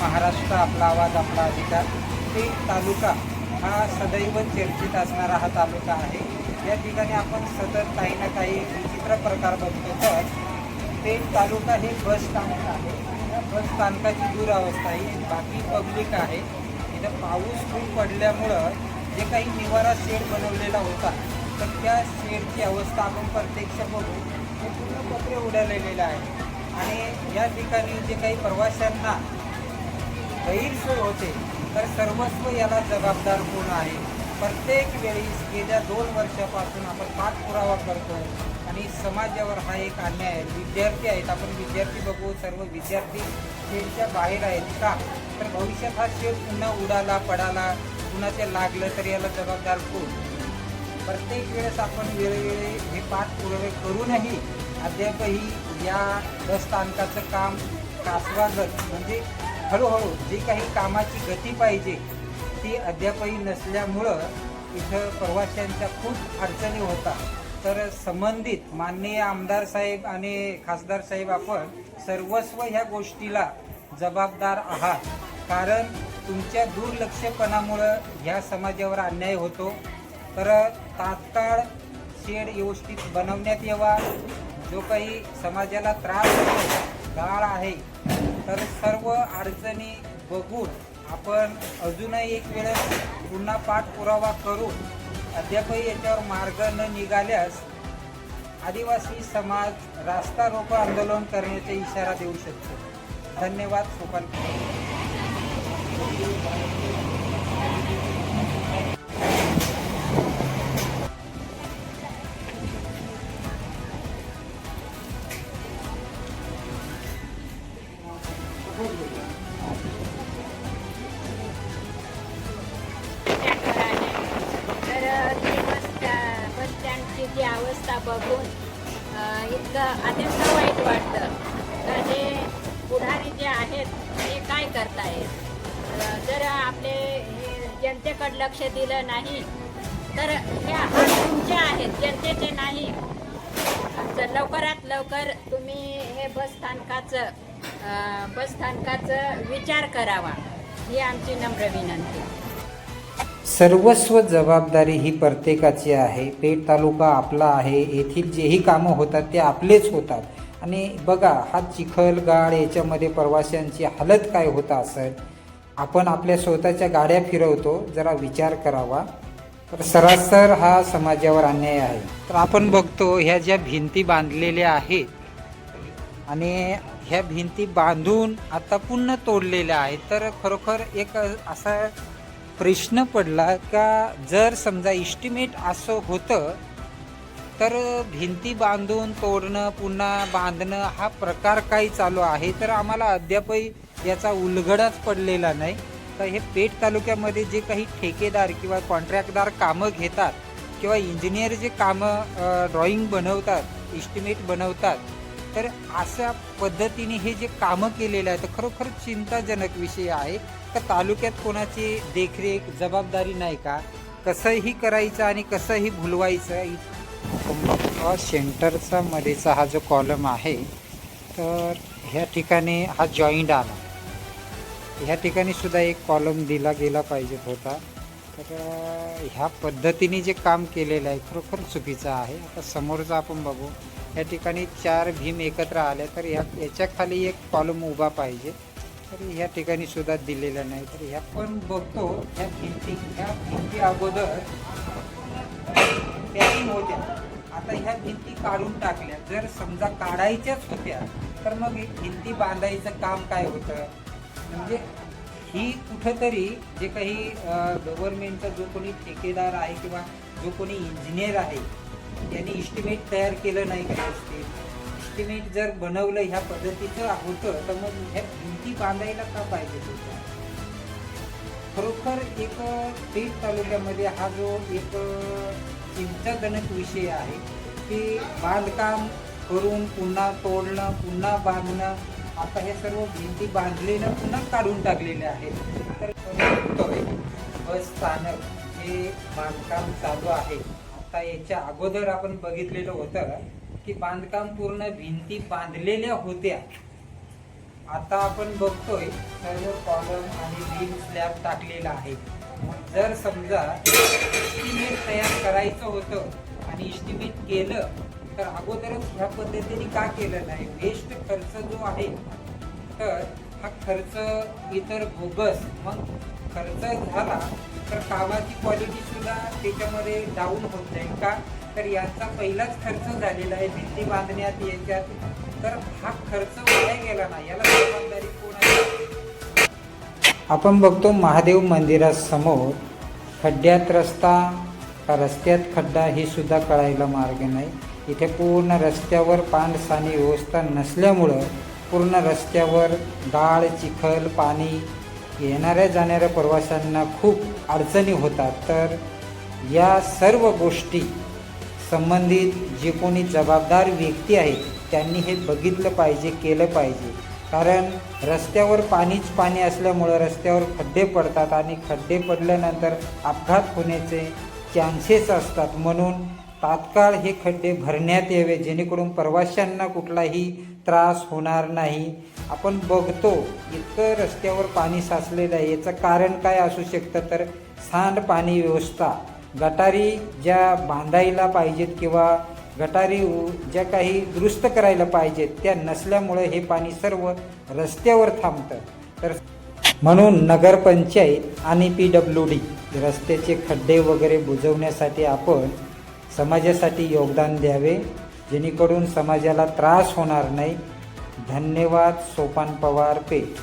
महाराष्ट्र आपला आवाज आपला अधिकार. पेठ तालुका हा सदैव चर्चेत असणारा हा तालुका आहे. या ठिकाणी आपण सतत काही ना काही विचित्र प्रकार बघतो. तर पेठ तालुका हे बस स्थानक आहे. या बस स्थानकाची दुरावस्था ही बाकी पब्लिक आहे. इथं पाऊस खूप पडल्यामुळं जे काही निवारा शेड बनवलेला होता तर त्या शेडची अवस्था आपण प्रत्यक्ष बघू. हे पूर्ण पत्रे उडालेले आहे आणि या ठिकाणी जे काही प्रवाशांना गैरसोय होते तर सर्वस्व याला जबाबदार कोण आहे. प्रत्येक वेळी गेल्या 2 वर्षापासून आपण पाठपुरावा करतो आणि समाजावर हा एक अन्याय आहे. विद्यार्थी आहेत, आपण विद्यार्थी बघू, सर्व विद्यार्थी शेडच्या बाहेर आहेत का, तर भविष्यात हा शेड पुन्हा उडाला पडाला कुणाचे लागलं तर याला जबाबदार कोण. प्रत्येक वेळेस आपण वेळोवेळी हे पाठपुरावे करूनही अद्यापही या बस स्थानकाचं काम कासवागत म्हणजे हळूहळू जी काही कामाची गती पाहिजे ती अद्यापही नसल्यामुळं इथं प्रवाशांच्या खूप अडचणी होतात. तर संबंधित माननीय आमदार साहेब आणि खासदार साहेब आपण सर्वस्व ह्या गोष्टीला जबाबदार आहात. कारण तुमच्या दुर्लक्षपणामुळं ह्या समाजावर अन्याय होतो. तर तात्काळ शेड व्यवस्थित बनवण्यात यावा. जो काही समाजाला त्रास होतो गाळ आहे तर सर्व अडचणी बघून आपण अजूनही एक वेळेस पुन्हा पाठपुरावा करू. अद्यापही याच्यावर मार्ग न निघाल्यास आदिवासी समाज रास्ता रोको आंदोलन करण्याचा इशारा देऊ शकतो. धन्यवाद. सोपान. बस स्टँडची जी अवस्था बघून इतकं अत्यंत वाईट वाटतं. तर हे पुढारी जे आहेत ते काय करतायत. जर आपले हे जनतेकडे लक्ष दिलं नाही तर हे तुमचे आहेत, जनतेचे नाही. तर लवकरात लवकर तुम्ही हे बसस्थानकाचं विचार करावा ही आमची नम्र विनंती. सर्वस्व जबाबदारी ही प्रत्येकाची आहे. पेठ तालुका आपला आहे. येथील जेही कामं होतात ते आपलेच होतात. आणि बघा हा चिखल गाळ याच्यामध्ये प्रवाशांची हालत काय होता असेल. आपण आपल्या स्वतःच्या गाड्या फिरवतो, जरा विचार करावा. तर सरासर हा समाजावर अन्याय आहे. तर आपण बघतो ह्या ज्या भिंती बांधलेल्या आहेत आणि ह्या भिंती बांधून आता पुन्हा तोडलेल्या आहेत. तर खरोखर एक असा प्रश्न पडला का जर समजा इस्टिमेट असं होतं तर भिंती बांधून तोडणं पुन्हा बांधणं हा प्रकार काही चालू आहे तर आम्हाला अद्यापही याचा उलगडाच पडलेला नाही. तर हे पेठ तालुक्यामध्ये जे काही ठेकेदार किंवा कॉन्ट्रॅक्टदार कामं घेतात किंवा इंजिनियर जे कामं ड्रॉइंग बनवतात, इस्टिमेट बनवतात, तर अशा पद्धतीने हे जे कामं केलेलं आहे तर खरोखर चिंताजनक विषय आहे. तर तालुक्यात कोणाची देखरेख जबाबदारी नाही का, कसंही करायचं आणि कसंही भुलवायचं. सेंटरचा मध्येचा हा जो कॉलम आहे तर ह्या ठिकाणी हा जॉईंट आला. ह्या ठिकाणी सुद्धा एक कॉलम दिला गेला पाहिजे होता. तर ह्या पद्धतीने जे काम केलेलं आहे खरोखर चुकीचं आहे. आता समोरचं आपण बघू. या ठिकाणी 4 भीम एकत्र आल्या तर याच्या खाली एक कॉलम उभा पाहिजे. तर ह्या ठिकाणी सुद्धा दिलेलं नाही. तर ह्या पण बघतो ह्या भिंती अगोदर पॅकिंग होत्या. आता ह्या भिंती काढून टाकल्या. जर समजा काढायच्याच होत्या तर मग भिंती बांधायचं काम काय होतं. म्हणजे ही कुठंतरी जे काही गव्हर्नमेंटचा जो कोणी ठेकेदार आहे किंवा जो कोणी इंजिनियर आहे त्यांनी इस्टिमेट तयार केलं नाही का. इस्टिमेट जर बनवलं ह्या पद्धतीचं होतं तर मग ह्या भिंती बांधायला का पाहिजे होतं. खरोखर एक पेठ तालुक्यामध्ये हा जो एक चिंताजनक विषय आहे की बांधकाम करून पुन्हा तोडणं पुन्हा बांधणं. आता हे सर्व भिंती बांधलेलं पुन्हा काढून टाकलेले आहेत. तर बस स्थानक हे बांधकाम चालू आहे. आता याच्या अगोदर आपण बघितलेलं होतं की बांधकाम पूर्ण भिंती बांधलेल्या होत्या. आता आपण बघतोय सर्व कॉलम आणि बीम स्लॅब टाकलेला आहे. जर समजा इस्टिमेट तयार करायचं होतं आणि इस्टिमेट केलं तर अगोदरच ह्या पद्धतीने का केलं नाही? वेस्ट खर्च जो आहे तर हा खर्च इतर बोगस मग खर्च झाला तर कामाची क्वालिटी सुद्धा त्याच्यामध्ये डाऊन होत जाईल का? तर याचा पहिलाच खर्च झालेला आहे भिंती बांधण्यात याच्यात, तर हा खर्च वाया गेला नाही. याला जबाबदारी कोण आहे? आपण बघतो महादेव मंदिरासमोर खड्ड्यात रस्ता का रस्त्यात खड्डा हे सुद्धा कळायला मार्ग नाही. इथे पूर्ण रस्त्यावर पाणसानी व्यवस्था नसल्यामुळं पूर्ण रस्त्यावर गाळ चिखल पाणी येणाऱ्या जाणाऱ्या प्रवाशांना खूप अडचणी होतात. तर या सर्व गोष्टी संबंधित जे कोणी जबाबदार व्यक्ती आहेत त्यांनी हे बघितलं पाहिजे, केलं पाहिजे. कारण रस्त्यावर पाणीच पाणी असल्यामुळं रस्त्यावर खड्डे पडतात आणि खड्डे पडल्यानंतर अपघात होण्याचे चान्सेस असतात. म्हणून तात्काळ हे खड्डे भरण्यात यावे जेणेकरून प्रवाशांना कुठलाही त्रास होणार नाही. आपण बघतो इतकं रस्त्यावर पाणी साचलेलं आहे. याचं कारण काय असू शकतं? तर सांडपाणी व्यवस्था, गटारी ज्या बांधायला पाहिजेत किंवा गटारी ज्या काही दुरुस्त करायला पाहिजेत त्या नसल्यामुळे हे पाणी सर्व रस्त्यावर थांबतं. तर म्हणून नगरपंचायत आणि PWD रस्त्याचे खड्डे वगैरे बुजवण्यासाठी आपण समाजासाठी योगदान द्यावे जेणेकरून समाजाला त्रास होणार नाही. धन्यवाद. सोपान पवार पेठ.